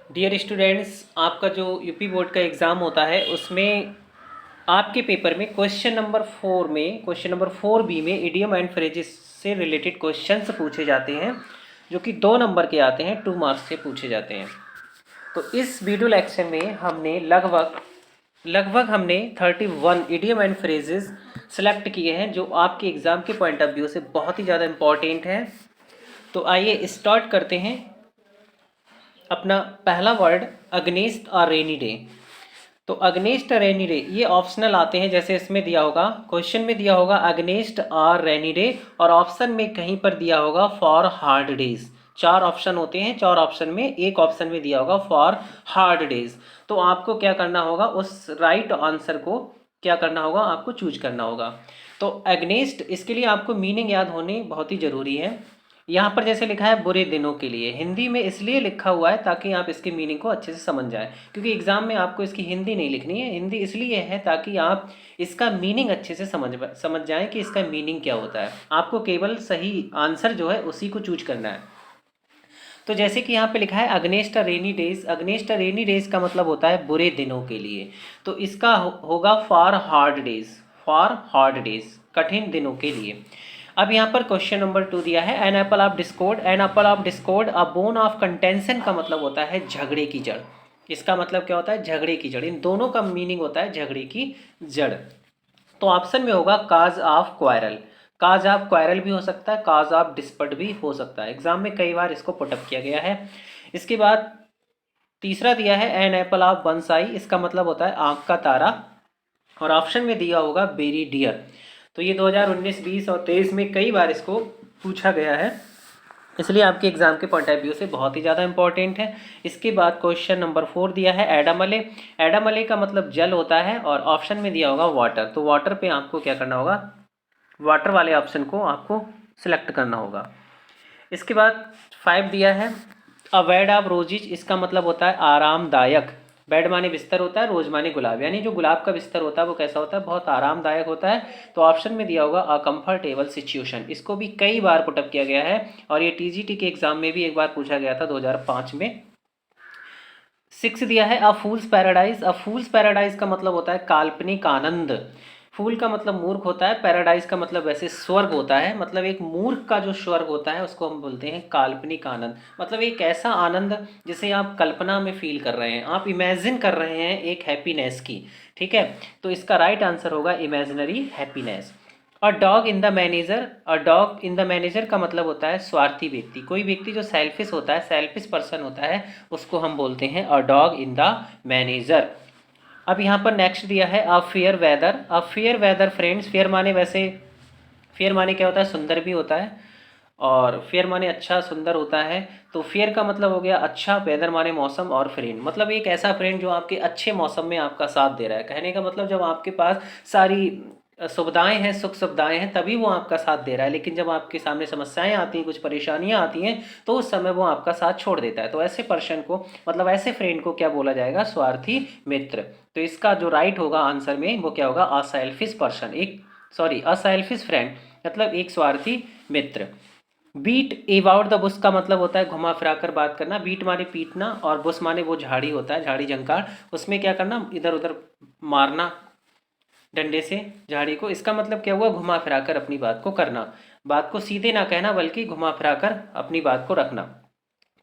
Dear students, आपका जो UP board का एग्ज़ाम होता है उसमें आपके पेपर में क्वेश्चन नंबर 4 बी में इडियम एंड फ्रेजेस से रिलेटेड क्वेश्चंस पूछे जाते हैं, जो कि 2 नंबर के आते हैं, 2 मार्क्स से पूछे जाते हैं। तो इस वीडियो लेक्चर में हमने लगभग हमने 31 इडियम एंड फ्रेजेस सेलेक्ट किए हैं, जो आपके एग्ज़ाम के पॉइंट ऑफ व्यू से बहुत ही ज़्यादा इम्पॉर्टेंट हैं। तो आइए स्टार्ट करते हैं। अपना पहला word, against a rainy day. तो अगेंस्ट अ रेनी डे ये ऑप्शनल आते हैं, जैसे इसमें दिया होगा, क्वेश्चन में दिया होगा अगेंस्ट अ रेनी डे, और ऑप्शन में कहीं पर दिया होगा फॉर हार्ड डेज। 4 ऑप्शन होते हैं, 4 ऑप्शन में एक ऑप्शन में दिया होगा फॉर हार्ड डेज। तो आपको क्या करना होगा, उस राइट आंसर को क्या करना होगा, आपको चूज करना होगा। तो अगेंस्ट, इसके लिए आपको मीनिंग याद होनी बहुत ही ज़रूरी है। यहाँ पर जैसे लिखा है बुरे दिनों के लिए, हिंदी में इसलिए लिखा हुआ है ताकि आप इसके मीनिंग को अच्छे से समझ जाएं, क्योंकि एग्जाम में आपको इसकी हिंदी नहीं लिखनी है। हिंदी इसलिए है ताकि आप इसका मीनिंग अच्छे से समझ जाएं कि इसका मीनिंग क्या होता है। आपको केवल सही आंसर जो है उसी को चूज करना है। तो जैसे कि यहाँ पे लिखा है against a rainy days, against a rainy days का मतलब होता है बुरे दिनों के लिए। तो इसका होगा for hard days, for hard days, कठिन दिनों के लिए। अब यहाँ पर क्वेश्चन नंबर 2 दिया है, an apple of discord, an apple of discord a bone of contention का मतलब होता है झगड़े की जड़। इसका मतलब क्या होता है, झगड़े की जड़। इन दोनों का मीनिंग होता है झगड़े की जड़। तो ऑप्शन में होगा cause of quarrel. Cause of quarrel भी हो सकता है, काज ऑफ डिस्पट भी हो सकता है। एग्जाम में कई बार इसको पुटअप किया गया है। इसके बाद तीसरा दिया है एन एप्पल ऑफ बंसाई, इसका मतलब होता है आंख का तारा, और ऑप्शन में दिया होगा बेरी डियर। तो ये 2019, 20 और 23 में कई बार इसको पूछा गया है, इसलिए आपके एग्जाम के पॉइंट ऑफ व्यू से बहुत ही ज़्यादा इंपॉर्टेंट है। इसके बाद क्वेश्चन नंबर 4 दिया है एडामले। एडामले का मतलब जल होता है, और ऑप्शन में दिया होगा वाटर। तो वाटर पे आपको क्या करना होगा, वाटर वाले ऑप्शन को आपको सिलेक्ट करना होगा। इसके बाद 5 दिया है अ बेड ऑफ रोजिज, इसका मतलब होता है आरामदायक। बेड माने बिस्तर होता है, रोज माने गुलाब, यानी जो गुलाब का बिस्तर होता है वो कैसा होता है, बहुत आरामदायक होता है। तो ऑप्शन में दिया होगा अ कंफर्टेबल सिचुएशन। इसको भी कई बार पुटअप किया गया है, और ये टीजीटी के एग्जाम में भी एक बार पूछा गया था 2005 में। 6 दिया है अ फूल्स पैराडाइज। अ फूल्स पैराडाइज का मतलब होता है काल्पनिक आनंद। फूल का मतलब मूर्ख होता है, पैराडाइज का मतलब वैसे स्वर्ग होता है। मतलब एक मूर्ख का जो स्वर्ग होता है उसको हम बोलते हैं काल्पनिक आनंद। मतलब एक ऐसा आनंद जिसे आप कल्पना में फील कर रहे हैं, आप इमेजिन कर रहे हैं एक हैप्पीनेस की। ठीक है, तो इसका राइट आंसर होगा imaginary happiness. A dog in the manager, a dog in the manager का मतलब होता है स्वार्थी व्यक्ति। कोई व्यक्ति जो सेल्फिश होता है, सेल्फिश पर्सन होता है, उसको हम बोलते हैं a dog in the manager. अब यहाँ पर नेक्स्ट दिया है a fair weather. A fair weather friends, fair माने वैसे, फेयर माने क्या होता है, सुंदर भी होता है, और फेयर माने अच्छा सुंदर होता है। तो फेयर का मतलब हो गया अच्छा, वेदर माने मौसम, और फ्रेंड मतलब एक ऐसा फ्रेंड जो आपके अच्छे मौसम में आपका साथ दे रहा है। कहने का मतलब जब आपके पास सारी सुविधाएं हैं, सुख सुविधाएं हैं, तभी वो आपका साथ दे रहा है। लेकिन जब आपके सामने समस्याएं आती हैं, कुछ परेशानियां आती हैं, तो उस समय वो आपका साथ छोड़ देता है। तो ऐसे पर्सन को, मतलब ऐसे फ्रेंड को क्या बोला जाएगा, स्वार्थी मित्र। तो इसका जो राइट होगा आंसर में वो क्या होगा, असेल्फिश पर्सन, एक सॉरी असेल्फिश फ्रेंड, मतलब एक स्वार्थी मित्र। बीट अबाउट द बुश का मतलब होता है घुमा फिरा कर बात करना। बीट माने पीटना, और बुश माने वो झाड़ी होता है, झाड़ी झंकार, उसमें क्या करना, इधर उधर मारना डंडे से झाड़ी को। इसका मतलब क्या हुआ, घुमा फिरा कर अपनी बात को करना, बात को सीधे ना कहना बल्कि घुमा फिरा कर अपनी बात को रखना।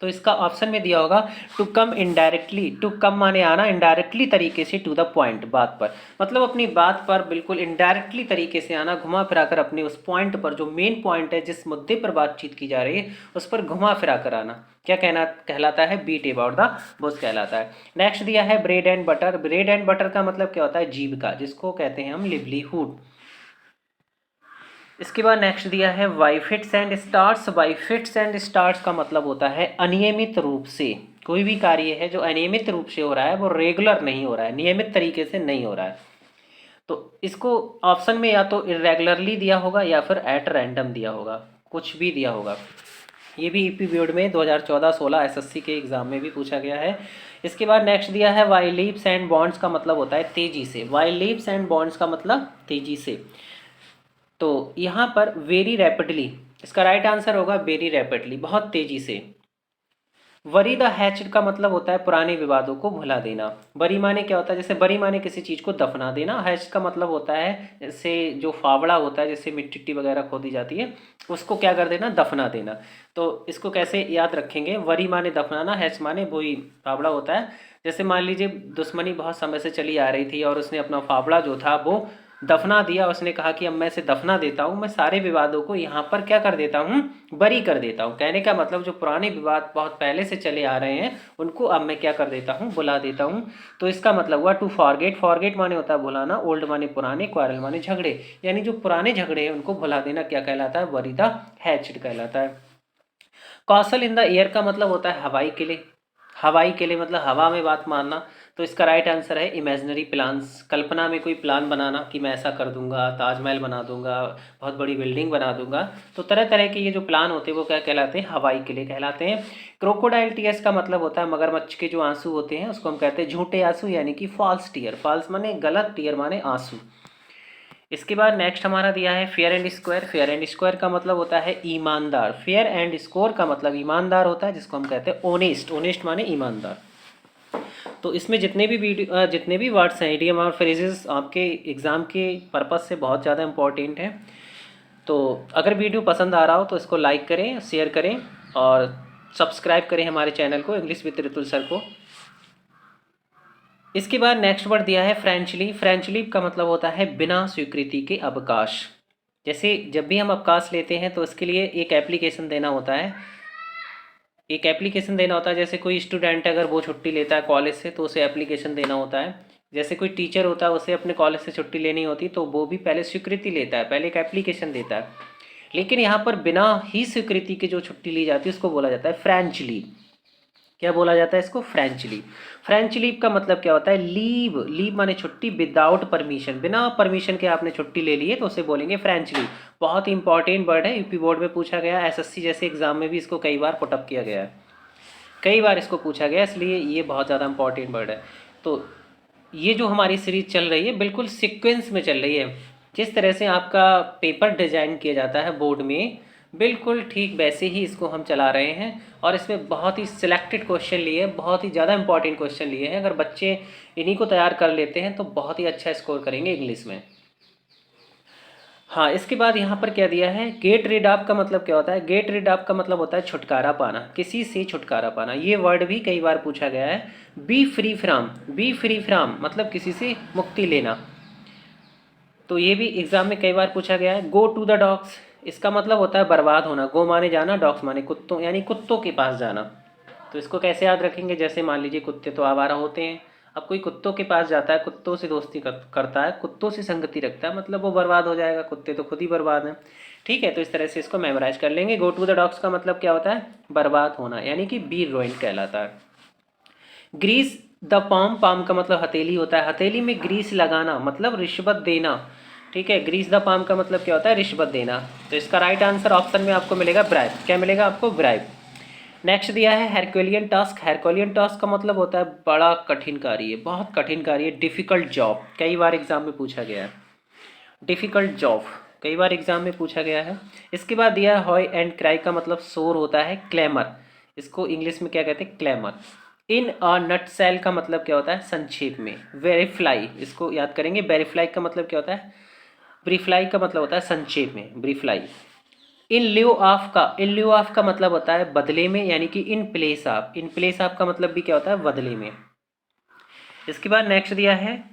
तो इसका ऑप्शन में दिया होगा to come indirectly. To come माने आना, इनडायरेक्टली तरीके से टू द पॉइंट, बात पर, मतलब अपनी बात पर बिल्कुल इनडायरेक्टली तरीके से आना, घुमा फिरा कर अपने उस पॉइंट पर, जो मेन पॉइंट है, जिस मुद्दे पर बातचीत की जा रही है, उस पर घुमा फिरा कर आना, क्या कहना कहलाता है, बीट अबाउट द बुश कहलाता है। नेक्स्ट दिया है bread and butter. Bread and butter का मतलब क्या होता है, जीविका, जिसको कहते हैं हम लिवलीहुड। इसके बाद नेक्स्ट दिया है वाइफिट्स एंड स्टार्स। वाइफिट्स एंड स्टार्स का मतलब होता है अनियमित रूप से। कोई भी कार्य है जो अनियमित रूप से हो रहा है, वो रेगुलर नहीं हो रहा है, नियमित तरीके से नहीं हो रहा है। तो इसको ऑप्शन में या तो इरेगुलरली दिया होगा या फिर एट रैंडम दिया होगा, कुछ भी दिया होगा। ये भी ईपी बोर्ड में 2014-16 एसएससी के एग्जाम में भी पूछा गया है। इसके बाद नेक्स्ट दिया है वाई लीप्स एंड बॉन्ड्स का मतलब होता है तेजी से। वाई लीप्स एंड बॉन्ड्स का मतलब तेजी से। तो यहाँ पर वेरी रैपिडली, इसका राइट आंसर होगा वेरी रैपिडली, बहुत तेजी से। वरी द हैच्ड का मतलब होता है पुराने विवादों को भुला देना। बरी माने क्या होता है, जैसे बरी माने किसी चीज़ को दफना देना। हैच का मतलब होता है जैसे जो फावड़ा होता है, जैसे मिट्टी वगैरह खोदी जाती है, उसको क्या कर देना, दफना देना। तो इसको कैसे याद रखेंगे, वरी माने दफनाना, हैच माने वही फावड़ा होता है। जैसे मान लीजिए दुश्मनी बहुत समय से चली आ रही थी और उसने अपना फावड़ा जो था वो दफना दिया। उसने कहा कि अब मैं इसे दफना देता हूँ, मैं सारे विवादों को यहाँ पर क्या कर देता हूँ, बरी कर देता हूँ। कहने का मतलब जो पुराने विवाद बहुत पहले से चले आ रहे हैं उनको अब मैं क्या कर देता हूँ, बुला देता हूँ। तो इसका मतलब हुआ टू फॉरगेट। फॉरगेट माने होता है भुलाना, ओल्ड माने पुराने, क्वारल माने झगड़े। यानी जो पुराने झगड़े हैं उनको भुला देना क्या कहलाता है, बरी द हैच्ड कहलाता है। कौशल इन द एयर का मतलब होता है हवाई किले। हवाई किले मतलब हवा में बात मारना। तो इसका राइट आंसर है इमेजिनरी प्लान्स। कल्पना में कोई प्लान बनाना कि मैं ऐसा कर दूंगा, ताजमहल बना दूंगा, बहुत बड़ी बिल्डिंग बना दूंगा। तो तरह तरह के ये जो प्लान होते हैं वो क्या कहलाते हैं, हवाई किले कहलाते हैं। क्रोकोडाइल टीयर्स का मतलब होता है मगरमच्छ के जो आंसू होते हैं उसको हम कहते हैं झूठे आंसू, यानी कि फॉल्स टीयर। फॉल्स माने गलत, टीयर माने आंसू। इसके बाद नेक्स्ट हमारा दिया है fair and square. Fair and square का मतलब होता है ईमानदार। फेयर एंड स्कोर का मतलब ईमानदार होता है, जिसको हम कहते हैं ओनेस्ट। ओनेस्ट माने ईमानदार। तो इसमें जितने भी वर्ड्स हैं, इडियम और फ्रेजेस, आपके एग्ज़ाम के पर्पज़ से बहुत ज़्यादा इंपॉर्टेंट हैं। तो अगर वीडियो पसंद आ रहा हो तो इसको लाइक करें, शेयर करें और सब्सक्राइब करें हमारे चैनल को, इंग्लिश विद रितुल सर को। इसके बाद नेक्स्ट वर्ड दिया है फ्रेंच लीव। फ्रेंच लीव का मतलब होता है बिना स्वीकृति के अवकाश। जैसे जब भी हम अवकाश लेते हैं तो इसके लिए एक एप्लीकेशन देना होता है। जैसे कोई स्टूडेंट अगर वो छुट्टी लेता है कॉलेज से तो उसे एप्लीकेशन देना होता है। जैसे कोई टीचर होता है उसे अपने कॉलेज से छुट्टी लेनी होती तो वो भी पहले स्वीकृति लेता है, पहले एक एप्लीकेशन देता है। लेकिन यहाँ पर बिना ही स्वीकृति के जो छुट्टी ली जाती है उसको बोला जाता है फ्रेंच लीव। क्या बोला जाता है इसको, फ्रेंच लीव। फ्रेंच लीव का मतलब क्या होता है, लीव। लीव माने छुट्टी, विदाउट परमिशन, बिना परमिशन के आपने छुट्टी ले ली है तो उसे बोलेंगे फ्रेंच लीव। बहुत इंपॉर्टेंट वर्ड है, यूपी बोर्ड में पूछा गया, एसएससी जैसे एग्जाम में भी इसको कई बार पुटअप किया गया है, कई बार इसको पूछा गया, इसलिए ये बहुत ज़्यादा इंपॉर्टेंट वर्ड है। तो ये जो हमारी सीरीज चल रही है बिल्कुल सीक्वेंस में चल रही है। जिस तरह से आपका पेपर डिजाइन किया जाता है बोर्ड में, बिल्कुल ठीक वैसे ही इसको हम चला रहे हैं। और इसमें बहुत ही सिलेक्टेड क्वेश्चन लिए, बहुत ही ज़्यादा इंपॉर्टेंट क्वेश्चन लिए हैं। अगर बच्चे इन्हीं को तैयार कर लेते हैं तो बहुत ही अच्छा स्कोर करेंगे इंग्लिश में। हाँ, इसके बाद यहाँ पर क्या दिया है, गेट रिड ऑफ का मतलब क्या होता है। गेट रिड ऑफ का मतलब होता है छुटकारा पाना, किसी से छुटकारा पाना। ये वर्ड भी कई बार पूछा गया है। B free from, B free from मतलब किसी से मुक्ति लेना। तो ये भी एग्जाम में कई बार पूछा गया है। गो टू द डॉग्स, इसका मतलब होता है बर्बाद होना। गो माने जाना, डॉग्स माने कुत्तों, यानी कुत्तों के पास जाना। तो इसको कैसे याद रखेंगे, जैसे मान लीजिए कुत्ते तो आवारा होते हैं। अब कोई कुत्तों के पास जाता है, कुत्तों से दोस्ती करता है, कुत्तों से संगति रखता है, मतलब वो बर्बाद हो जाएगा, कुत्ते तो खुद ही बर्बाद हैं। ठीक है, तो इस तरह से इसको मेमोराइज कर लेंगे। गो टू द डॉग्स का मतलब क्या होता है, बर्बाद होना, यानी कि बी रोइंड कहलाता है। ग्रीस द पाम, पाम का मतलब हथेली होता है, हथेली में ग्रीस लगाना मतलब रिश्वत देना। ठीक है, ग्रीस द पाम का मतलब क्या होता है, रिश्वत देना। तो इसका राइट आंसर ऑप्शन में आपको मिलेगा ब्राइब। क्या मिलेगा आपको, ब्राइब। नेक्स्ट दिया है हेरक्युलियन टास्क। हेरक्युलियन टास्क का मतलब होता है बड़ा कठिन कार्य, बहुत कठिन कार्य, डिफ़िकल्ट जॉब। कई बार एग्जाम में पूछा गया है, डिफ़िकल्ट जॉब कई बार एग्जाम में पूछा गया है। इसके बाद दिया है हॉय एंड क्राई का मतलब शोर होता है, क्लेमर। इसको इंग्लिश में क्या कहते हैं, क्लेमर। इन अ नटसेल का मतलब क्या होता है, संक्षेप में। वेरीफ्लाई, इसको याद करेंगे। वेरीफ्लाई का मतलब क्या होता है, ब्रीफ्लाई का मतलब होता है संक्षेप में, ब्रीफ्लाई। इन लिeu ऑफ का, इन लिeu ऑफ का मतलब होता है बदले में, यानी कि in place of. In place of का मतलब भी क्या होता है, बदले में। इसके बाद नेक्स्ट दिया है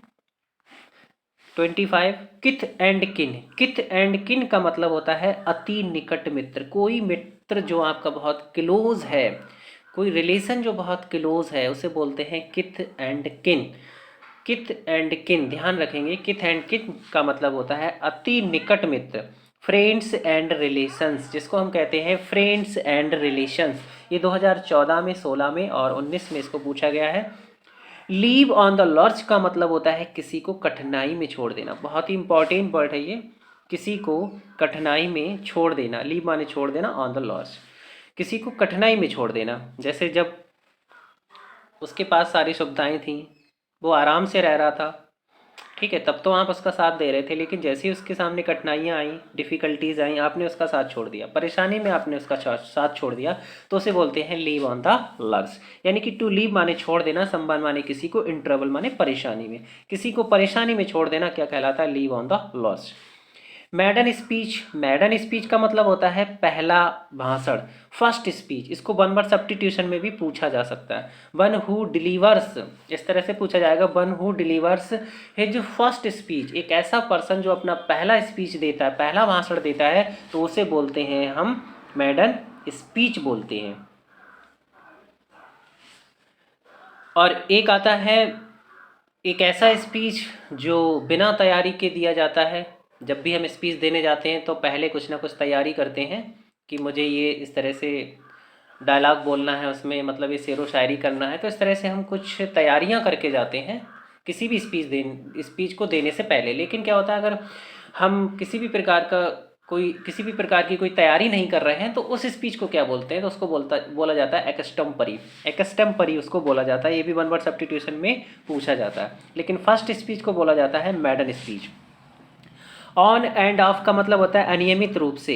25 किथ एंड किन। किथ एंड किन का मतलब होता है अति निकट मित्र। कोई मित्र जो आपका बहुत क्लोज है, कोई रिलेशन जो बहुत क्लोज है, उसे बोलते हैं किथ एंड किन। किथ एंड किन, ध्यान रखेंगे, किथ एंड किन का मतलब होता है अति निकट मित्र। फ्रेंड्स एंड रिलेशंस, जिसको हम कहते हैं फ्रेंड्स एंड रिलेशंस, ये 2014 में, 16 में और 19 में इसको पूछा गया है। लीव ऑन द लर्च का मतलब होता है किसी को कठिनाई में छोड़ देना। बहुत ही इंपॉर्टेंट वर्ड है ये, किसी को कठिनाई में छोड़ देना। लीव माने छोड़ देना, ऑन द लर्च किसी को कठिनाई में छोड़ देना। जैसे जब उसके पास सारी सुविधाएं थी, वो आराम से रह रहा था, ठीक है, तब तो आप उसका साथ दे रहे थे, लेकिन जैसे ही उसके सामने कठिनाइयाँ आई, डिफ़िकल्टीज आई, आपने उसका साथ छोड़ दिया, परेशानी में आपने उसका साथ छोड़ दिया, तो उसे बोलते हैं लीव ऑन द लर्स। यानी कि टू लीव माने छोड़ देना, संबंध माने किसी को, इन ट्रबल माने परेशानी में, किसी को परेशानी में छोड़ देना क्या कहलाता है, leave on the lurch. Maiden speech, maiden speech का मतलब होता है पहला भाषण, फर्स्ट स्पीच। इसको वन वर्ड सब्स्टिट्यूशन में भी पूछा जा सकता है। वन हु डिलीवर्स, इस तरह से पूछा जाएगा, one who delivers his first speech. एक ऐसा पर्सन जो अपना पहला स्पीच देता है, पहला भाषण देता है, तो उसे बोलते हैं हम मैडन स्पीच बोलते हैं। और एक आता है एक ऐसा स्पीच जो बिना तैयारी के दिया जाता है। जब भी हम स्पीच देने जाते हैं तो पहले कुछ ना कुछ तैयारी करते हैं कि मुझे ये इस तरह से डायलॉग बोलना है, उसमें मतलब ये शेर व शायरी करना है, तो इस तरह से हम कुछ तैयारियां करके जाते हैं किसी भी स्पीच को देने से पहले। लेकिन क्या होता है, अगर हम किसी भी प्रकार की कोई तैयारी नहीं कर रहे हैं तो उस स्पीच को क्या बोलते हैं, तो उसको बोला जाता है एक्स्टेम्परी। एक्स्टेम्परी उसको बोला जाता है, ये भी वन वर्ड सब्स्टिट्यूशन में पूछा जाता है। लेकिन फर्स्ट स्पीच को बोला जाता है मैडन स्पीच। ऑन एंड ऑफ का मतलब होता है अनियमित रूप से।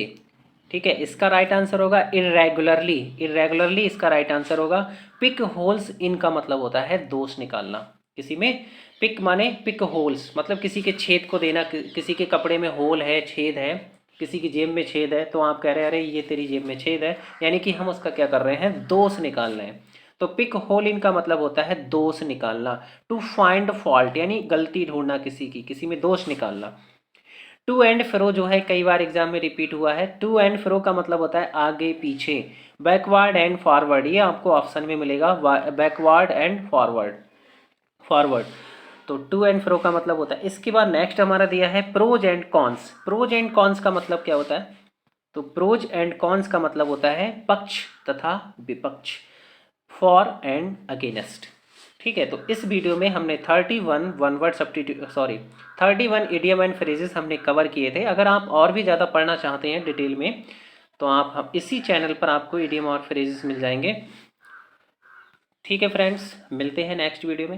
ठीक है, इसका राइट आंसर होगा इरेगुलरली, इरेगुलरली इसका राइट आंसर होगा। पिक होल्स इन का मतलब होता है दोष निकालना किसी में। पिक माने पिक होल्स, मतलब किसी के छेद को देना, किसी के कपड़े में होल है, छेद है, किसी की जेब में छेद है, तो आप कह रहे हैं अरे ये तेरी जेब में छेद है, यानी कि हम उसका क्या कर रहे हैं, दोष निकाल रहे हैं। तो पिक होल इन का मतलब होता है दोष निकालना। टू फाइंड फॉल्ट यानी गलती ढूंढना किसी की, किसी में दोष निकालना। टू एंड फ्रो जो है कई बार एग्जाम में रिपीट हुआ है। टू एंड फ्रो का मतलब होता है आगे पीछे। बैकवर्ड एंड फॉरवर्ड, ये आपको ऑप्शन में मिलेगा, बैकवर्ड एंड फॉरवर्ड, फॉरवर्ड। तो टू एंड फ्रो का मतलब होता है। इसके बाद नेक्स्ट हमारा दिया है pros and cons. Pros and cons का मतलब क्या होता है, तो प्रोज एंड कॉन्स का मतलब होता है पक्ष तथा विपक्ष, फॉर एंड अगेंस्ट। ठीक है, तो इस वीडियो में हमने 31 one word substitute 31 idiom and phrases हमने कवर किए थे। अगर आप और भी ज़्यादा पढ़ना चाहते हैं डिटेल में, तो आप इसी चैनल पर आपको इडियम और फ्रेजेस मिल जाएंगे। ठीक है फ्रेंड्स, मिलते हैं नेक्स्ट वीडियो में।